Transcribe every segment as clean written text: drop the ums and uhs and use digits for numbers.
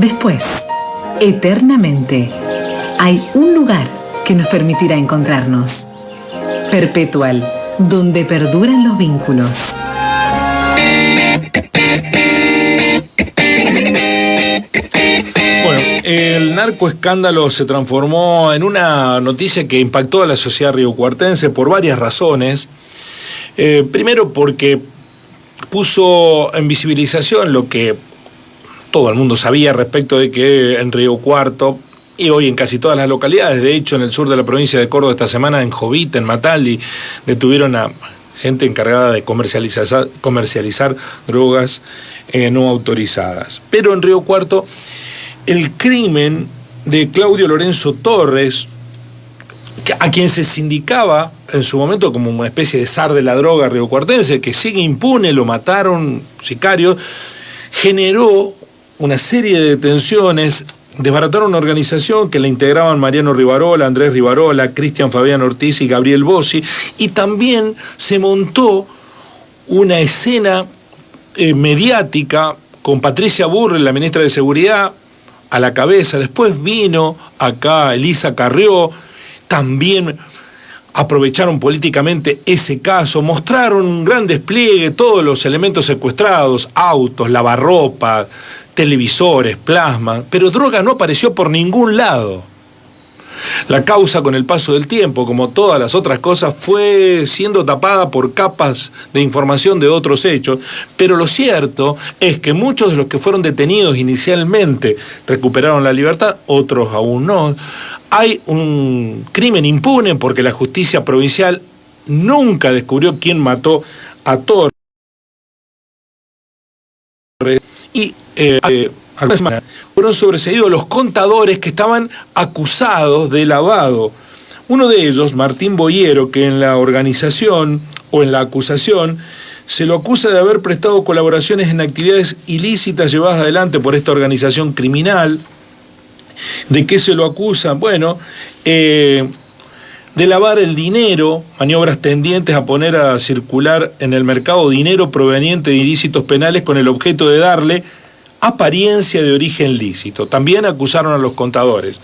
después, eternamente, hay un lugar que nos permitirá encontrarnos. Perpetual, donde perduran los vínculos. Bueno, el narcoescándalo se transformó en una noticia que impactó a la sociedad riocuartense por varias razones. Primero porque puso en visibilización lo que todo el mundo sabía respecto de que en Río Cuarto y hoy en casi todas las localidades, de hecho en el sur de la provincia de Córdoba esta semana, en Jovita, en Mataldi, detuvieron a gente encargada de comercializar drogas no autorizadas. Pero en Río Cuarto, el crimen de Claudio Lorenzo Torres, a quien se sindicaba en su momento como una especie de zar de la droga riocuartense, que sigue impune, lo mataron sicarios, generó una serie de detenciones, desbarataron una organización que la integraban Mariano Rivarola, Andrés Rivarola, Cristian Fabián Ortiz y Gabriel Bossi, y también se montó una escena mediática con Patricia Burrell, la ministra de Seguridad, a la cabeza. Después vino acá Elisa Carrió, también aprovecharon políticamente ese caso, mostraron un gran despliegue, todos los elementos secuestrados, autos, lavarropa, televisores, plasma, pero droga no apareció por ningún lado. La causa, con el paso del tiempo, como todas las otras cosas, fue siendo tapada por capas de información de otros hechos, pero lo cierto es que muchos de los que fueron detenidos inicialmente recuperaron la libertad, otros aún no. Hay un crimen impune porque la justicia provincial nunca descubrió quién mató a Torres. Y algunas semanas fueron sobreseídos los contadores que estaban acusados de lavado. Uno de ellos, Martín Boyero, que en la organización o en la acusación se lo acusa de haber prestado colaboraciones en actividades ilícitas llevadas adelante por esta organización criminal. ¿De qué se lo acusan? Bueno, de lavar el dinero, maniobras tendientes a poner a circular en el mercado dinero proveniente de ilícitos penales con el objeto de darle apariencia de origen lícito. También acusaron a los contadores,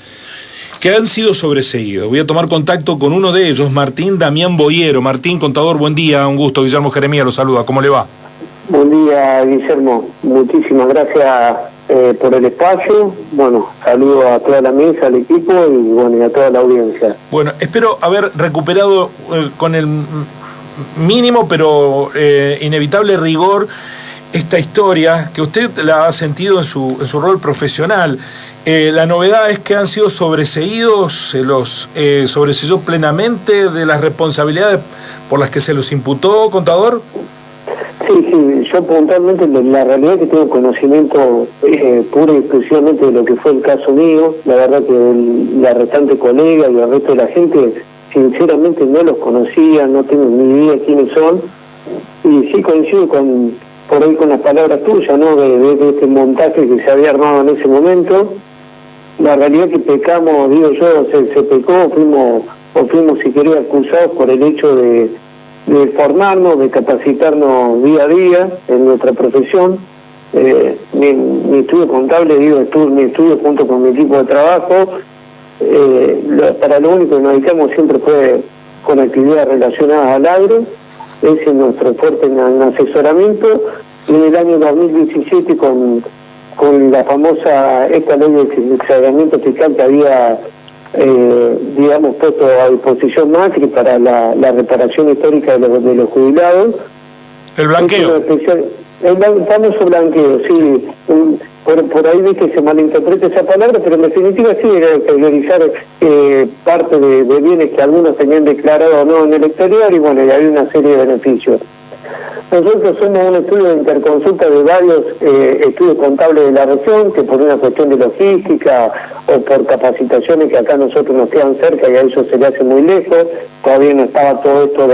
que han sido sobreseídos. Voy a tomar contacto con uno de ellos, Martín Damián Boyero. Martín, contador, buen día, un gusto. Guillermo Jeremías lo saluda, ¿cómo le va? Buen día, Guillermo. Muchísimas gracias por el espacio. Bueno, saludo a toda la mesa, al equipo y bueno, y a toda la audiencia. Bueno, espero haber recuperado con el mínimo pero inevitable rigor esta historia que usted la ha sentido en su rol profesional. La novedad es que han sido sobreseídos, se los sobreseyó plenamente de las responsabilidades por las que se los imputó, contador. Sí, yo puntualmente la realidad es que tengo conocimiento puro y exclusivamente de lo que fue el caso mío. La verdad que la restante colega y el resto de la gente sinceramente no los conocía, no tengo ni idea quiénes son, y sí coincido por ahí con las palabras tuyas, ¿no? De este montaje que se había armado en ese momento. La realidad es que pecamos, digo yo, se pecó, fuimos si querés acusados por el hecho de formarnos, de capacitarnos día a día en nuestra profesión. Mi estudio contable, mi estudio junto con mi equipo de trabajo, para lo único que nos dedicamos siempre fue con actividades relacionadas al agro. Ese es nuestro fuerte en asesoramiento. Y en el año 2017 con la famosa esta ley de exageramiento fiscal que había puesto a disposición Macri para la reparación histórica de los jubilados. El blanqueo. El famoso blanqueo, sí. Por ahí vi que se malinterpreta esa palabra, pero en definitiva sí era exteriorizar parte de bienes que algunos tenían declarado o no en el exterior, y bueno, y había una serie de beneficios. Nosotros somos un estudio de interconsulta de varios estudios contables de la región, que por una cuestión de logística o por capacitaciones que acá a nosotros nos quedan cerca y a ellos se le hace muy lejos, todavía no estaba todo esto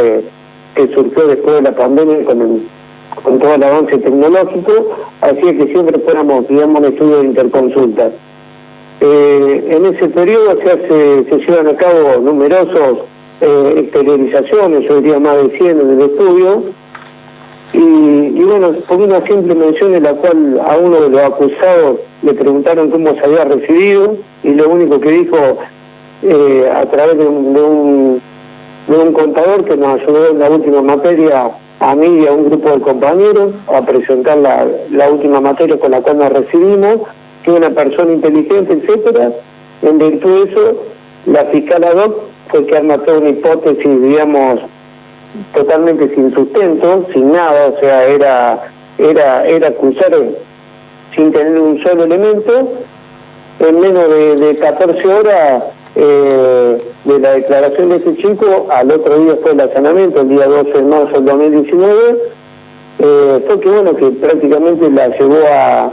que surgió después de la pandemia con todo el avance tecnológico, así es que siempre fuéramos, digamos, un estudio de interconsulta. En ese periodo se llevan a cabo numerosos exteriorizaciones, yo diría más de 100 en el estudio, Y bueno, por una simple mención en la cual a uno de los acusados le preguntaron cómo se había recibido, y lo único que dijo a través de un contador que nos ayudó en la última materia, a mí y a un grupo de compañeros, a presentar la última materia con la cual nos recibimos, que una persona inteligente, etcétera. En virtud de eso, la fiscal ad hoc fue que armó toda una hipótesis, digamos, totalmente sin sustento, sin nada, o sea, era acusar sin tener un solo elemento. En menos de 14 horas de la declaración de este chico, al otro día fue el allanamiento, el día 12 de marzo del 2019, fue que bueno, que prácticamente la llevó a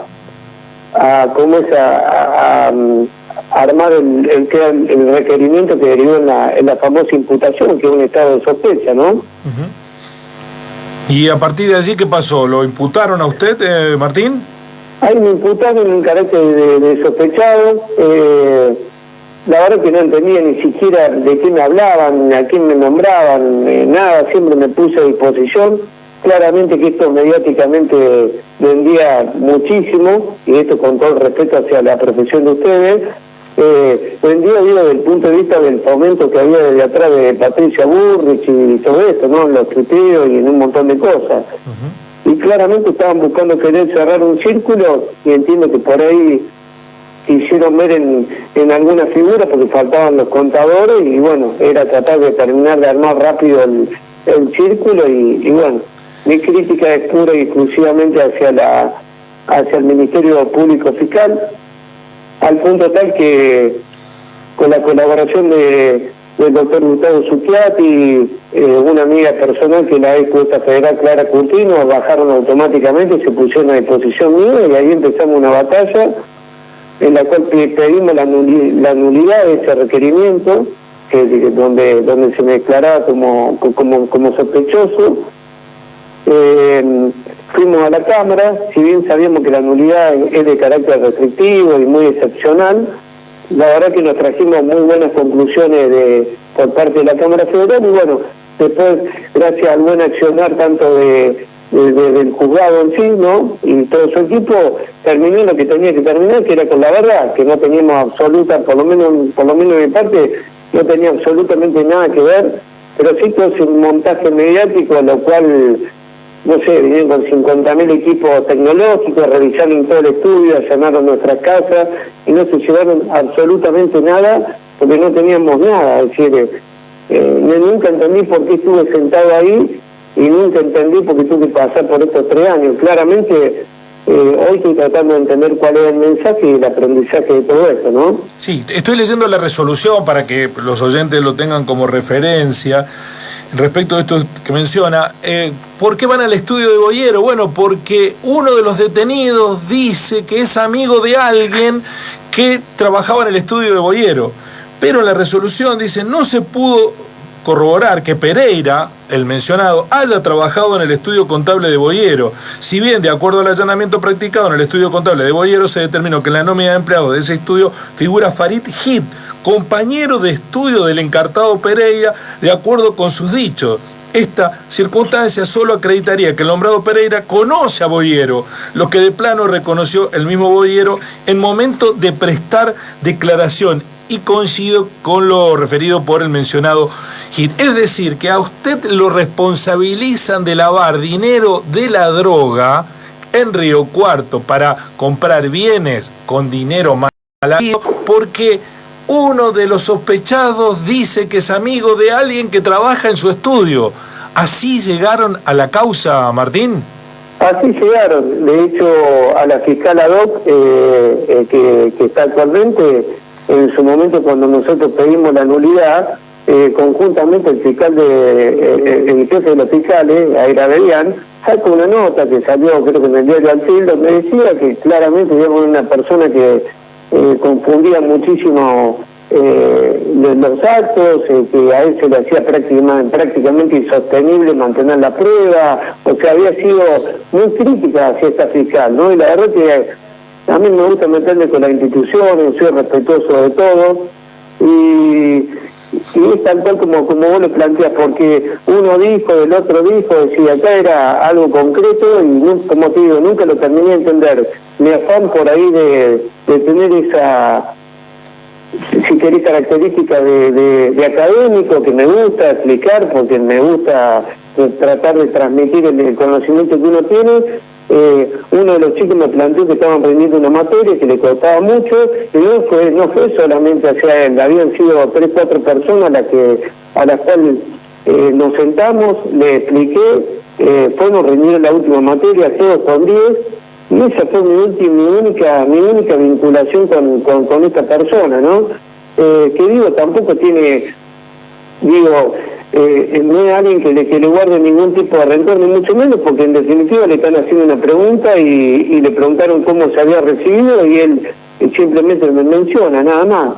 armar el requerimiento que derivó en la famosa imputación, que es un estado de sospecha, ¿no? Uh-huh. ¿Y a partir de allí qué pasó? ¿Lo imputaron a usted, Martín? Ahí me imputaron en carácter de sospechado. La verdad que no entendía ni siquiera de qué me hablaban, a quién me nombraban, nada, siempre me puse a disposición. Claramente que esto mediáticamente vendía muchísimo, y esto con todo el respeto hacia la profesión de ustedes, vendía, digo, desde el punto de vista del fomento que había desde atrás de Patricia Burrich y todo esto, ¿no? En los tuiteos y en un montón de cosas. Uh-huh. Y claramente estaban buscando querer cerrar un círculo, y entiendo que por ahí quisieron ver en alguna figura, porque faltaban los contadores, y bueno, era tratar de terminar de armar rápido el círculo, y bueno, mi crítica es pura y exclusivamente hacia el Ministerio Público Fiscal, al punto tal que con la colaboración del doctor Gustavo Zucchiati, una amiga personal que la ex jueza federal Clara Curtino, bajaron automáticamente, se pusieron a disposición mía, y ahí empezamos una batalla en la cual pedimos la nulidad de ese requerimiento, donde se me declaraba como sospechoso. Fuimos a la Cámara, si bien sabíamos que la nulidad es de carácter restrictivo y muy excepcional, la verdad que nos trajimos muy buenas conclusiones por parte de la Cámara Federal, y bueno, después, gracias al buen accionar tanto del juzgado en sí, ¿no? Y todo su equipo, terminó lo que tenía que terminar, que era con la verdad, que no teníamos absoluta, por lo menos de mi parte, no tenía absolutamente nada que ver, pero sí todo ese montaje mediático, lo cual, no sé, vinieron con 50.000 equipos tecnológicos, revisaron todo el estudio, allanaron nuestras casas, y no se llevaron absolutamente nada, porque no teníamos nada. Es decir, nunca entendí por qué estuve sentado ahí, y nunca entendí por qué tuve que pasar por estos 3 años. Claramente, hoy estoy tratando de entender cuál es el mensaje y el aprendizaje de todo esto, ¿no? Sí, estoy leyendo la resolución para que los oyentes lo tengan como referencia. Respecto a esto que menciona, ¿por qué van al estudio de Boyero? Bueno, porque uno de los detenidos dice que es amigo de alguien que trabajaba en el estudio de Boyero, pero en la resolución dice no se pudo corroborar que Pereira, el mencionado, haya trabajado en el estudio contable de Boyero. Si bien, de acuerdo al allanamiento practicado en el estudio contable de Boyero, se determinó que en la nómina de empleados de ese estudio figura Farid Hit, compañero de estudio del encartado Pereira, de acuerdo con sus dichos. Esta circunstancia solo acreditaría que el nombrado Pereira conoce a Boyero, lo que de plano reconoció el mismo Boyero en momento de prestar declaración, y coincido con lo referido por el mencionado Hit. Es decir, que a usted lo responsabilizan de lavar dinero de la droga en Río Cuarto para comprar bienes con dinero mal habido, porque uno de los sospechados dice que es amigo de alguien que trabaja en su estudio. ¿Así llegaron a la causa, Martín? Así llegaron. De hecho, a la fiscal ad hoc, que está actualmente, en su momento cuando nosotros pedimos la nulidad, conjuntamente el fiscal el jefe de los fiscales, Aira Berian, sacó una nota que salió, creo que en el diario Altil, donde decía que claramente digamos una persona que confundía muchísimo los actos, que a él se le hacía prácticamente insostenible mantener la prueba, o sea, había sido muy crítica hacia esta fiscal, ¿no? Y la verdad que a mí me gusta meterme con las instituciones, soy respetuoso de todo, y es tal cual como vos lo planteas, porque uno dijo, el otro dijo, decía, acá era algo concreto y, como te digo, nunca lo terminé de entender. Mi afán por ahí de tener esa, si querés, característica de académico, que me gusta explicar, porque me gusta tratar de transmitir el conocimiento que uno tiene. Uno de los chicos me planteó que estaban aprendiendo una materia que le costaba mucho, y no fue solamente hacia él, habían sido 3 o 4 personas a las cuales nos sentamos, le expliqué, fuimos rendir la última materia, todos con 10, y esa fue mi única vinculación con esta persona, ¿no? Que digo, tampoco tiene, no es alguien que le guarde ningún tipo de rencor, ni mucho menos, porque en definitiva le están haciendo una pregunta y le preguntaron cómo se había recibido y él simplemente me menciona, nada más.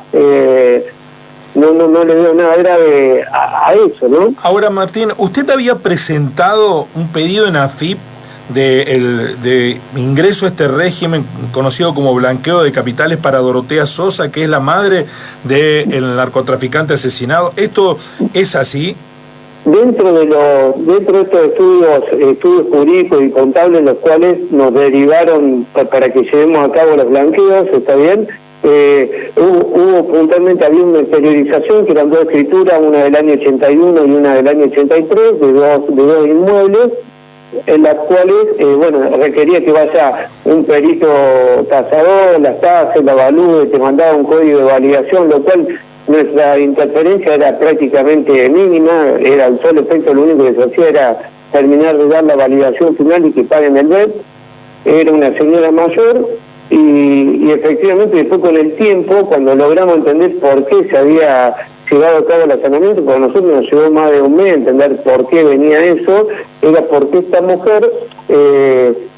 No le veo nada grave a eso, ¿no? Ahora, Martín, usted había presentado un pedido en AFIP de ingreso a este régimen conocido como blanqueo de capitales para Dorotea Sosa, que es la madre del narcotraficante asesinado. ¿Esto es así? Dentro de estos estudios jurídicos y contables, los cuales nos derivaron para que llevemos a cabo los blanqueos, ¿está bien? Hubo puntualmente, había una exteriorización que eran 2 escrituras, una del año 81 y una del año 83, de dos inmuebles, en las cuales, requería que vaya un perito tasador, las tase, la evalúe, te mandaba un código de validación, lo cual nuestra interferencia era prácticamente mínima, era el solo efecto, lo único que se hacía era terminar de dar la validación final y que paguen el BEP. Era una señora mayor y efectivamente después con el tiempo, cuando logramos entender por qué se había llevado a cabo el allanamiento, porque a nosotros nos llevó más de un mes entender por qué venía eso, era porque esta mujer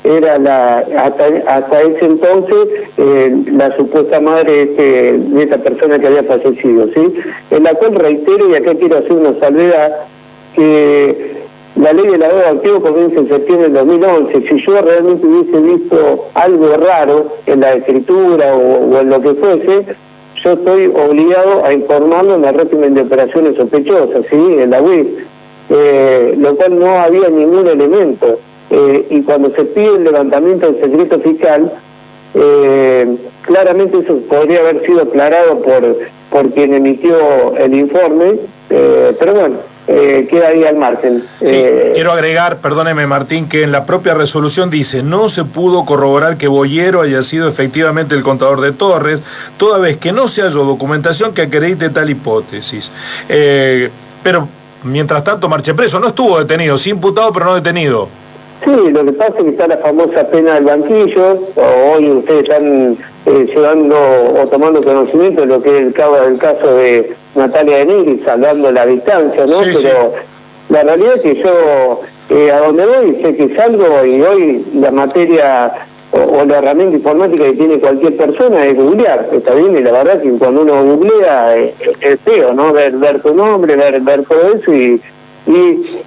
era hasta ese entonces la supuesta madre de esta persona que había fallecido, ¿sí? En la cual reitero, y acá quiero hacer una salvedad, que la ley del lavado de activos comienza en septiembre del 2011. Si yo realmente hubiese visto algo raro en la escritura o en lo que fuese, yo estoy obligado a informarlo en el régimen de operaciones sospechosas, ¿sí? En la UIF, lo cual no había ningún elemento. Y cuando se pide el levantamiento del secreto fiscal, claramente eso podría haber sido aclarado por quien emitió el informe, pero bueno, queda ahí al margen. Sí, quiero agregar, perdóneme Martín, que en la propia resolución dice: no se pudo corroborar que Boyero haya sido efectivamente el contador de Torres, toda vez que no se halló documentación que acredite tal hipótesis. Pero mientras tanto marche preso, no estuvo detenido, sí imputado pero no detenido. Sí, lo que pasa es que está la famosa pena del banquillo. Hoy ustedes están llevando o tomando conocimiento de lo que es el caso de Natalia de Nigri, salvando la distancia, ¿no? Sí, pero sí. La realidad es que yo a donde voy sé que salgo, y hoy la materia o la herramienta informática que tiene cualquier persona es googlear, está bien, y la verdad que cuando uno googlea es feo, ¿no? Ver tu nombre, ver todo eso y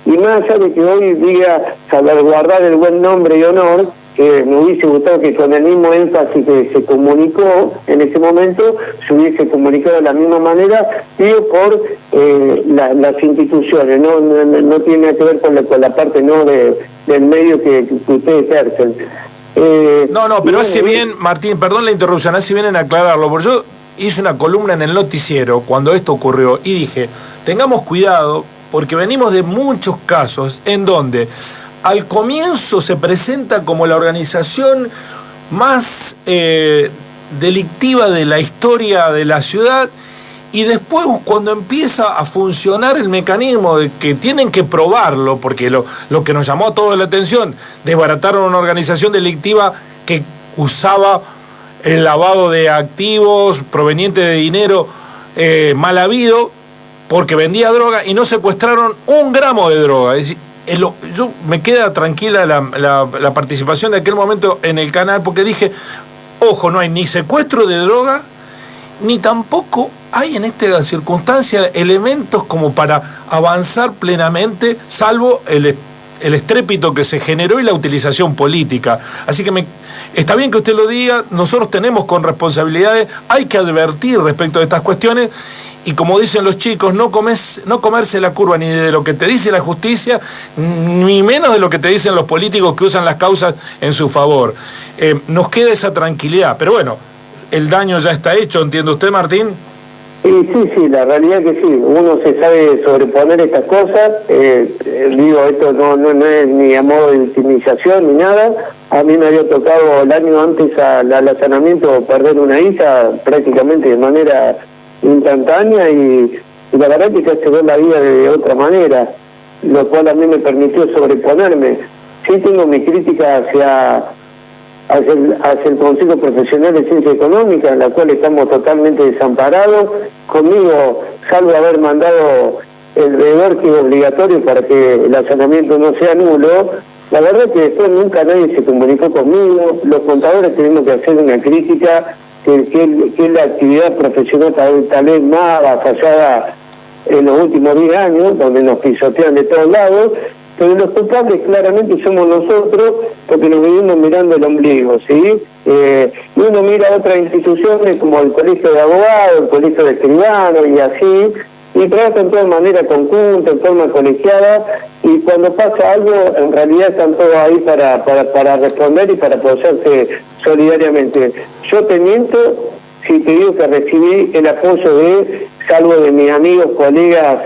más allá de que hoy diga salvaguardar el buen nombre y honor, que me hubiese gustado que con el mismo énfasis que se comunicó en ese momento, se hubiese comunicado de la misma manera, digo, por las instituciones, no tiene nada que ver con la parte del medio que ustedes ejercen. Pero hace bien, Martín, perdón la interrupción, hace bien en aclararlo, porque yo hice una columna en el noticiero cuando esto ocurrió y dije, tengamos cuidado, porque venimos de muchos casos en donde al comienzo se presenta como la organización más delictiva de la historia de la ciudad, y después cuando empieza a funcionar el mecanismo de que tienen que probarlo, porque lo que nos llamó a todos la atención, desbarataron una organización delictiva que usaba el lavado de activos proveniente de dinero mal habido, porque vendía droga, y no secuestraron 1 gramo de droga. Es decir, yo me queda tranquila la participación de aquel momento en el canal, porque dije, ojo, no hay ni secuestro de droga, ni tampoco hay en esta circunstancia elementos como para avanzar plenamente, salvo el estrépito que se generó y la utilización política. Así que está bien que usted lo diga, nosotros tenemos con responsabilidades, hay que advertir respecto de estas cuestiones, y como dicen los chicos, no comerse la curva ni de lo que te dice la justicia, ni menos de lo que te dicen los políticos que usan las causas en su favor. Nos queda esa tranquilidad, pero bueno, el daño ya está hecho, ¿entiende usted, Martín? Sí, la realidad es que sí, uno se sabe sobreponer estas cosas, digo, esto no es ni a modo de victimización ni nada. A mí me había tocado el año antes al allanamiento perder una hija prácticamente de manera instantánea y la verdad que te hace ver la vida de otra manera, lo cual a mí me permitió sobreponerme. Sí tengo mi crítica hacia el Consejo Profesional de Ciencia Económica, en la cual estamos totalmente desamparados. Conmigo, salvo haber mandado el deber que es obligatorio para que el allanamiento no sea nulo, la verdad que después nunca nadie se comunicó conmigo. Los contadores tenemos que hacer una crítica, que es la actividad profesional tal vez más avasallada en los últimos 10 años, donde nos pisotean de todos lados. Pero los culpables claramente somos nosotros, porque nos vivimos mirando el ombligo, ¿sí? Y uno mira otras instituciones como el Colegio de Abogados, el Colegio de Escribanos y así, y trabajan de manera conjunta, en forma colegiada, y cuando pasa algo, en realidad están todos ahí para responder y para apoyarse solidariamente. Yo te miento si te digo que recibí el apoyo salvo de mis amigos, colegas,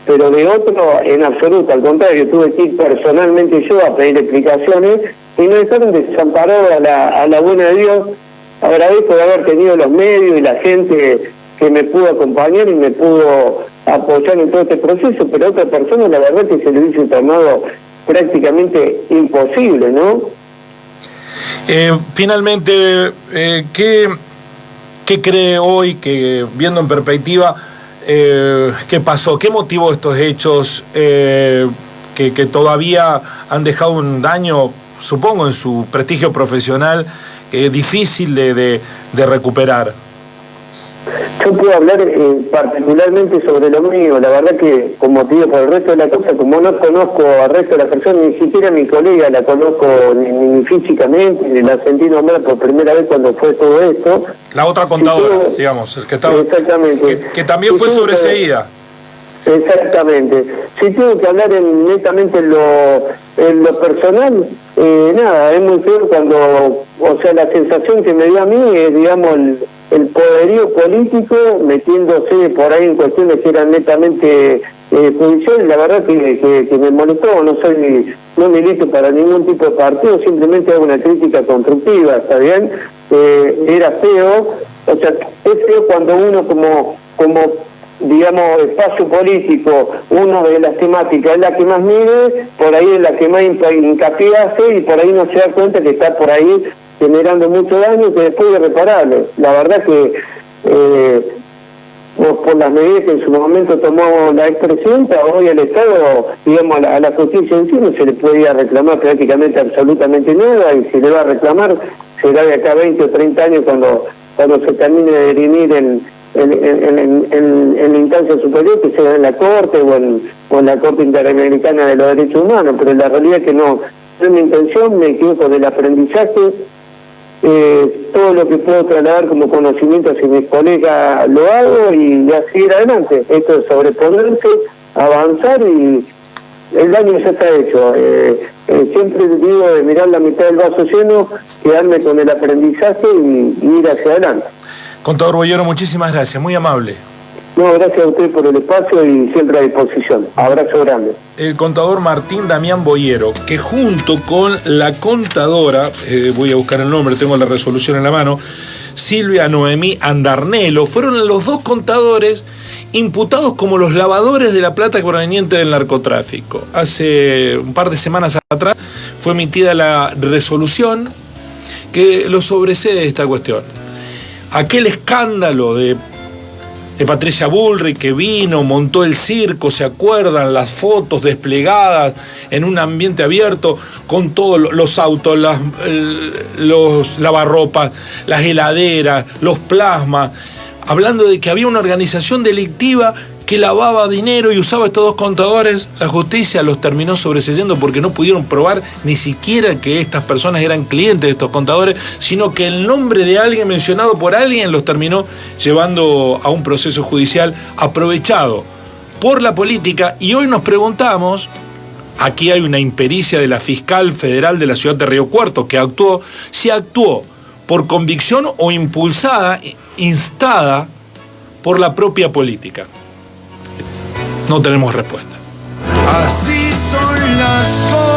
pero de otro en absoluto, al contrario, tuve que ir personalmente yo a pedir explicaciones y no dejaron desamparado a la buena de Dios. Agradezco de haber tenido los medios y la gente que me pudo acompañar y me pudo apoyar en todo este proceso, pero a otra persona la verdad que se le hubiese tornado prácticamente imposible, ¿no? Finalmente, ¿qué cree hoy que, viendo en perspectiva, qué pasó? ¿Qué motivó estos hechos que todavía han dejado un daño, supongo, en su prestigio profesional, difícil de recuperar? Yo puedo hablar particularmente sobre lo mío. La verdad que, como te digo, por el resto de la cosa, como no conozco al resto de las personas, ni siquiera a mi colega la conozco ni físicamente, ni la sentí nombrar por primera vez cuando fue todo esto. La otra contadora, digamos, el que estaba, exactamente. Que también fue sobreseída. Exactamente. Si tengo que hablar netamente en lo personal, nada, es muy feo cuando, o sea, la sensación que me dio a mí es, digamos, el poderío político metiéndose por ahí en cuestiones que eran netamente judiciales. La verdad que me molestó. No milito para ningún tipo de partido, simplemente hago una crítica constructiva, ¿está bien? Era feo, o sea, es feo cuando uno como digamos, espacio político, una de las temáticas es la que más mide, por ahí es la que más hincapié hace y por ahí no se da cuenta que está por ahí generando mucho daño que después es irreparable. La verdad que por las medidas que en su momento tomó la expresidenta, hoy al Estado, digamos, a la justicia en sí no se le podía reclamar prácticamente absolutamente nada, y si le va a reclamar será de acá 20 o 30 años cuando se termine de dirimir en la instancia superior, que sea en la Corte o en la Corte Interamericana de los Derechos Humanos. Pero la realidad es que no es mi intención, me equivoco del aprendizaje. Todo lo que puedo trasladar como conocimiento hacia mis colegas lo hago y a seguir adelante. Esto es sobreponerse, avanzar, y el daño ya está hecho. Siempre digo de mirar la mitad del vaso lleno, quedarme con el aprendizaje y ir hacia adelante. Contador Boyero, muchísimas gracias, muy amable. No, gracias a usted por el espacio y siempre a disposición. Abrazo grande. El contador Martín Damián Boyero, que junto con la contadora, voy a buscar el nombre, tengo la resolución en la mano, Silvia Noemí Andarnelo, fueron los dos contadores imputados como los lavadores de la plata proveniente del narcotráfico. Hace un par de semanas atrás fue emitida la resolución que lo sobresede esta cuestión. Aquel escándalo de Patricia Bullrich, que vino, montó el circo, ¿se acuerdan? Las fotos desplegadas en un ambiente abierto con todos los autos, los lavarropas, las heladeras, los plasmas, hablando de que había una organización delictiva que lavaba dinero y usaba estos 2 contadores, la justicia los terminó sobreseyendo porque no pudieron probar ni siquiera que estas personas eran clientes de estos contadores, sino que el nombre de alguien mencionado por alguien los terminó llevando a un proceso judicial aprovechado por la política. Y hoy nos preguntamos, aquí hay una impericia de la fiscal federal de la ciudad de Río Cuarto que actuó, si actuó por convicción o impulsada, instada por la propia política. No tenemos respuesta. Así son las cosas.